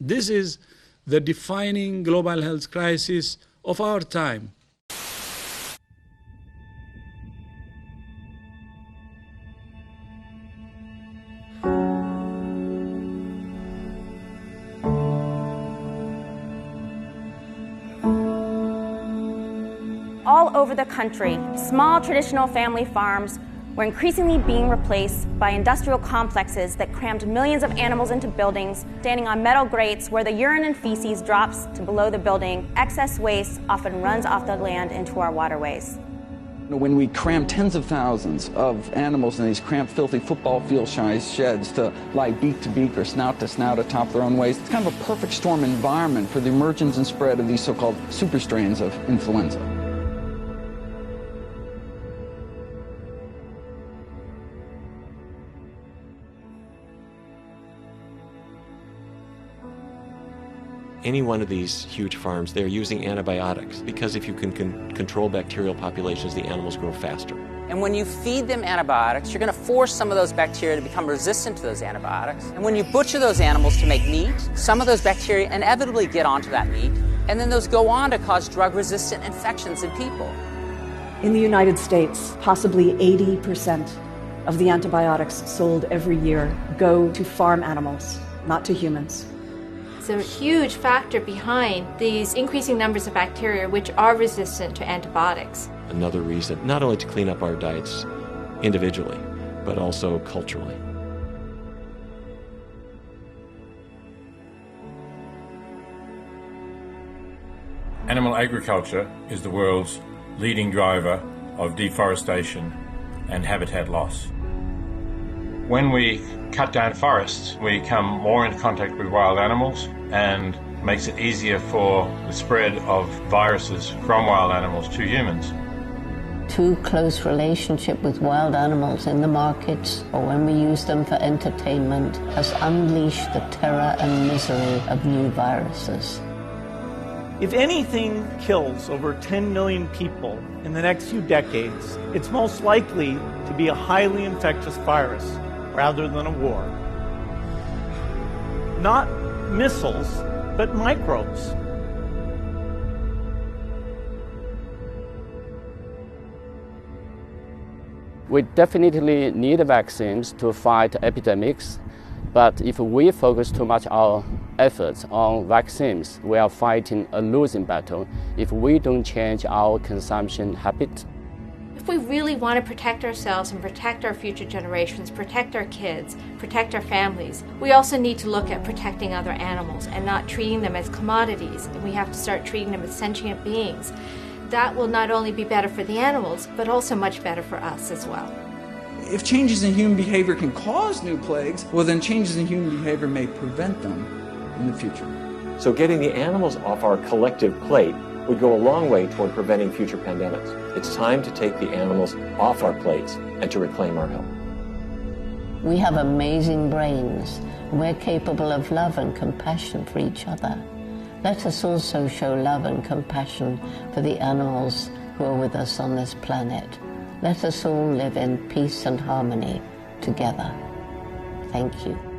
This is the defining global health crisis of our time. All over the country, small traditional family farms were increasingly being replaced by industrial complexes that crammed millions of animals into buildings, standing on metal grates where the urine and feces drops to below the building. Excess waste often runs off the land into our waterways. When we cram tens of thousands of animals in these cramped, filthy football field-sized sheds to lie beak to beak or snout to snout atop their own ways, it's kind of a perfect storm environment for the emergence and spread of these so-called super strains of influenza. Any one of these huge farms, they're using antibiotics because if you can control bacterial populations, the animals grow faster. And when you feed them antibiotics, you're going to force some of those bacteria to become resistant to those antibiotics. And when you butcher those animals to make meat, some of those bacteria inevitably get onto that meat, and then those go on to cause drug-resistant infections in people. In the United States, possibly 80% of the antibiotics sold every year go to farm animals, not to humans. It's a huge factor behind these increasing numbers of bacteria which are resistant to antibiotics. Another reason, not only to clean up our diets individually, but also culturally. Animal agriculture is the world's leading driver of deforestation and habitat loss. When we cut down forests, we come more into contact with wild animals and makes it easier for the spread of viruses from wild animals to humans. Too close relationship with wild animals in the markets or when we use them for entertainment has unleashed the terror and misery of new viruses. If anything kills over 10 million people in the next few decades, it's most likely to be a highly infectious virus rather than a war. Not missiles, but microbes. We definitely need vaccines to fight epidemics, but if we focus too much our efforts on vaccines, we are fighting a losing battle if we don't change our consumption habit. If we really want to protect ourselves and protect our future generations, protect our kids, protect our families, we also need to look at protecting other animals and not treating them as commodities. And we have to start treating them as sentient beings. That will not only be better for the animals, but also much better for us as well. If changes in human behavior can cause new plagues, well then changes in human behavior may prevent them in the future. So getting the animals off our collective plate would go a long way toward preventing future pandemics. It's time to take the animals off our plates and to reclaim our health. We have amazing brains. We're capable of love and compassion for each other. Let us also show love and compassion for the animals who are with us on this planet. Let us all live in peace and harmony together. Thank you.